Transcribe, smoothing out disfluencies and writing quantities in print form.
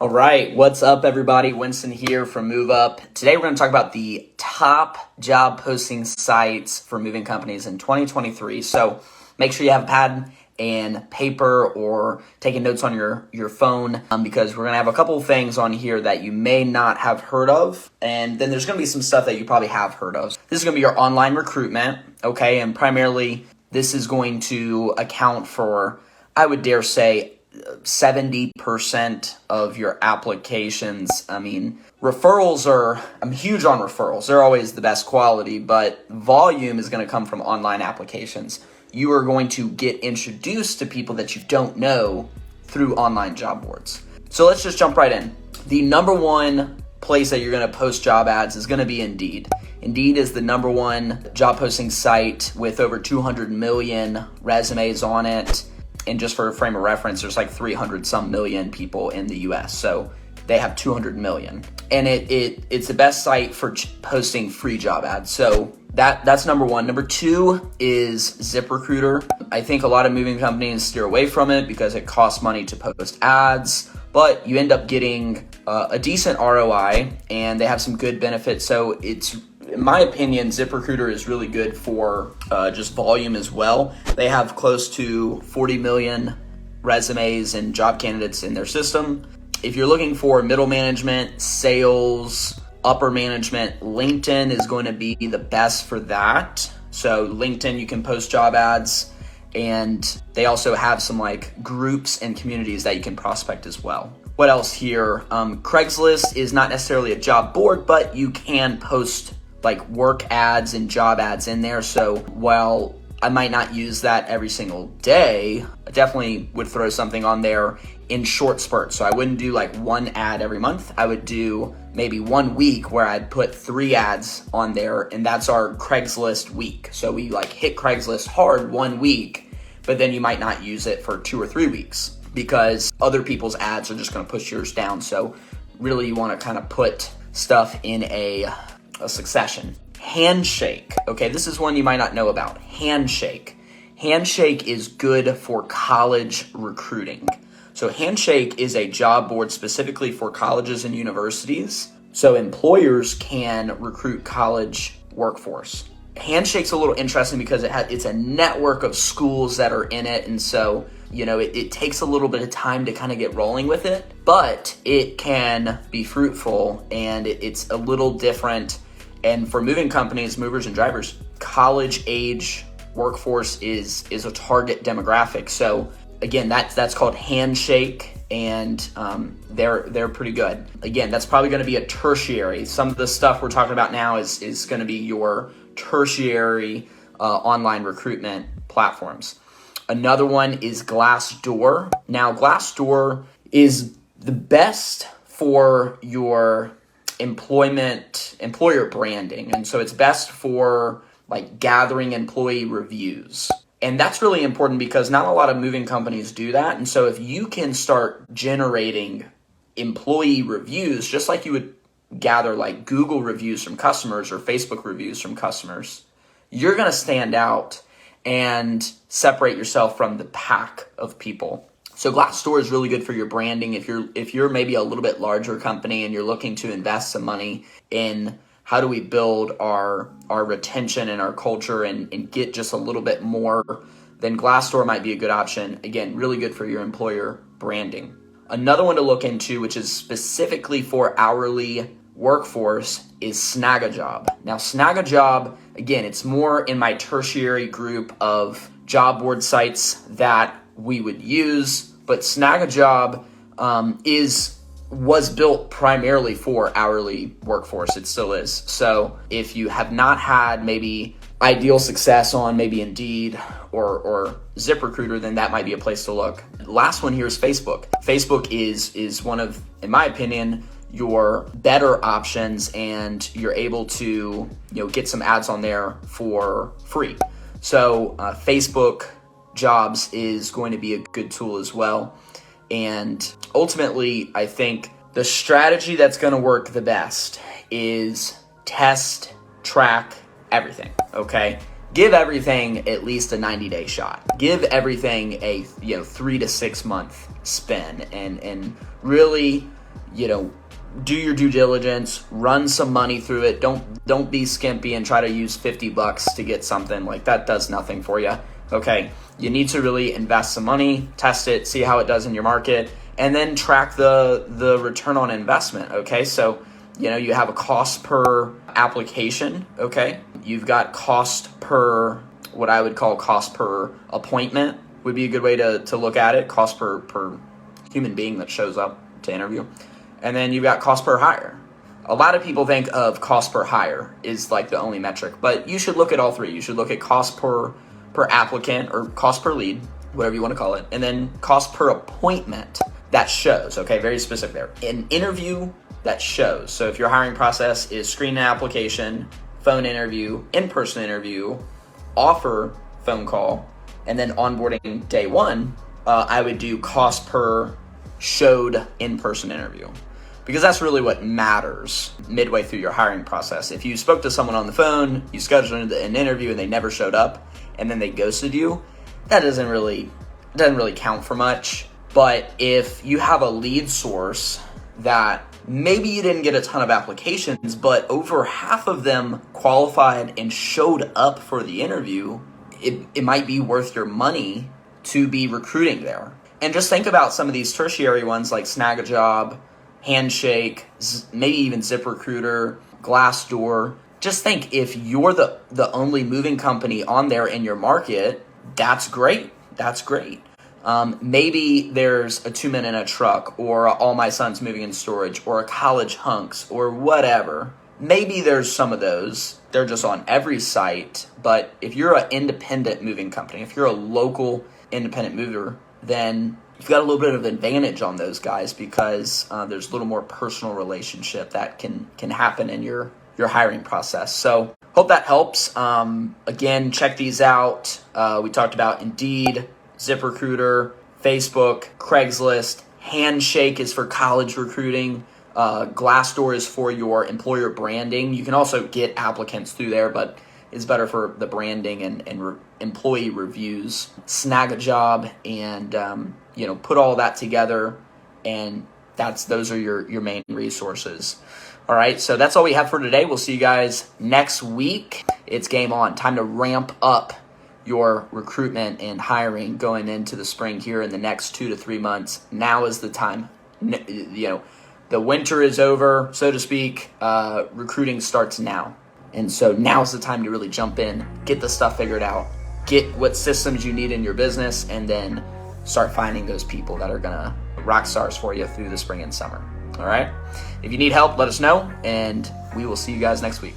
All right, what's up everybody? Winston here from MoveUp. Today we're going to talk about the top job posting sites for moving companies in 2023. So make sure you have a pad and paper or taking notes on your phone because we're going to have a couple of things on here that you may not have heard of. And then there's going to be some stuff that you probably have heard of. This is going to be your online recruitment, okay? And primarily this is going to account for, I would dare say, 70% of your applications. I mean, I'm huge on referrals. They're always the best quality, but volume is going to come from online applications. You are going to get introduced to people that you don't know through online job boards. So let's just jump right in. The number one place that you're going to post job ads is going to be Indeed. Indeed is the number one job posting site with over 200 million resumes on it. And just for a frame of reference, there's like 300 some million people in the US. So they have 200 million. And it's the best site for posting free job ads. So that's number one. Number two is ZipRecruiter. I think a lot of moving companies steer away from it because it costs money to post ads, but you end up getting a decent ROI and they have some good benefits. So it's, in my opinion, ZipRecruiter is really good for just volume as well. They have close to 40 million resumes and job candidates in their system. If you're looking for middle management, sales, upper management, LinkedIn is going to be the best for that. So LinkedIn, you can post job ads, and they also have some like groups and communities that you can prospect as well. What else here? Craigslist is not necessarily a job board, but you can post like work ads and job ads in there. So while I might not use that every single day, I definitely would throw something on there in short spurts. So I wouldn't do like one ad every month. I would do maybe 1 week where I'd put 3 ads on there, and that's our Craigslist week. So we like hit Craigslist hard 1 week, but then you might not use it for 2 or 3 weeks because other people's ads are just going to push yours down. So really you want to kind of put stuff in a succession. Handshake. Okay, this is one you might not know about. Handshake. Handshake is good for college recruiting. So Handshake is a job board specifically for colleges and universities. So employers can recruit college workforce. Handshake's a little interesting because it's a network of schools that are in it. And so, it takes a little bit of time to kind of get rolling with it, but it can be fruitful and it's a little different. And for moving companies, movers and drivers, college age workforce is a target demographic. So again, that's called Handshake, and they're pretty good. Again, that's probably going to be a tertiary. Some of the stuff we're talking about now is going to be your tertiary online recruitment platforms. Another one is Glassdoor. Now, Glassdoor is the best for your employer branding, and so it's best for like gathering employee reviews. And that's really important because not a lot of moving companies do that. And so if you can start generating employee reviews, just like you would gather like Google reviews from customers or Facebook reviews from customers, you're going to stand out and separate yourself from the pack of people. So Glassdoor is really good for your branding. If you're maybe a little bit larger company and you're looking to invest some money in how do we build our retention and our culture and get just a little bit more, then Glassdoor might be a good option. Again, really good for your employer branding. Another one to look into, which is specifically for hourly workforce, is Snagajob. Now, Snagajob, again, it's more in my tertiary group of job board sites that we would use, but Snagajob was built primarily for hourly workforce. It still is. So if you have not had maybe ideal success on maybe Indeed or ZipRecruiter, then that might be a place to look. Last one here is Facebook. Facebook is one of, in my opinion, your better options, and you're able to get some ads on there for free. So Facebook Jobs is going to be a good tool as well. And ultimately, I think the strategy that's going to work the best is test, track everything, okay? Give everything at least a 90-day shot. Give everything a 3 to 6 month spin and really do your due diligence, run some money through it. Don't be skimpy and try to use $50 to get something. Like, that does nothing for you. Okay, you need to really invest some money, test it, see how it does in your market, and then track the return on investment. Okay, so you have a cost per application. Okay, you've got cost per, what I would call cost per appointment would be a good way to look at it. Cost per human being that shows up to interview. And then you've got cost per hire. A lot of people think of cost per hire is like the only metric, but you should look at all three. You should look at cost per applicant, or cost per lead, whatever you want to call it, and then cost per appointment that shows. Okay, very specific there. An interview that shows. So if your hiring process is screen application, phone interview, in-person interview, offer, phone call, and then onboarding day one, I would do cost per showed in-person interview, because that's really what matters midway through your hiring process. If you spoke to someone on the phone, you scheduled an interview and they never showed up, and then they ghosted you, that doesn't really count for much. But if you have a lead source that maybe you didn't get a ton of applications, but over half of them qualified and showed up for the interview, it might be worth your money to be recruiting there. And just think about some of these tertiary ones like Snag a Job, Handshake, maybe even ZipRecruiter, Glassdoor. Just think, if you're the only moving company on there in your market, that's great. That's great. Maybe there's a 2-Men in a Truck, or All My Sons Moving and Storage, or a College Hunks, or whatever. Maybe there's some of those. They're just on every site. But if you're an independent moving company, if you're a local independent mover, then you've got a little bit of advantage on those guys, because there's a little more personal relationship that can happen in your hiring process. So hope that helps. Again, check these out. We talked about Indeed, ZipRecruiter, Facebook, Craigslist. Handshake is for college recruiting. Glassdoor is for your employer branding. You can also get applicants through there, but it's better for the branding and employee reviews. Snag a Job, and put all that together, and those are your main resources. All right, so that's all we have for today. We'll see you guys next week. It's game on. Time to ramp up your recruitment and hiring going into the spring here in the next 2 to 3 months. Now is the time. The winter is over, so to speak. Recruiting starts now. And so now's the time to really jump in, get the stuff figured out, get what systems you need in your business, and then start finding those people that are gonna rock stars for you through the spring and summer. All right? If you need help, let us know, and we will see you guys next week.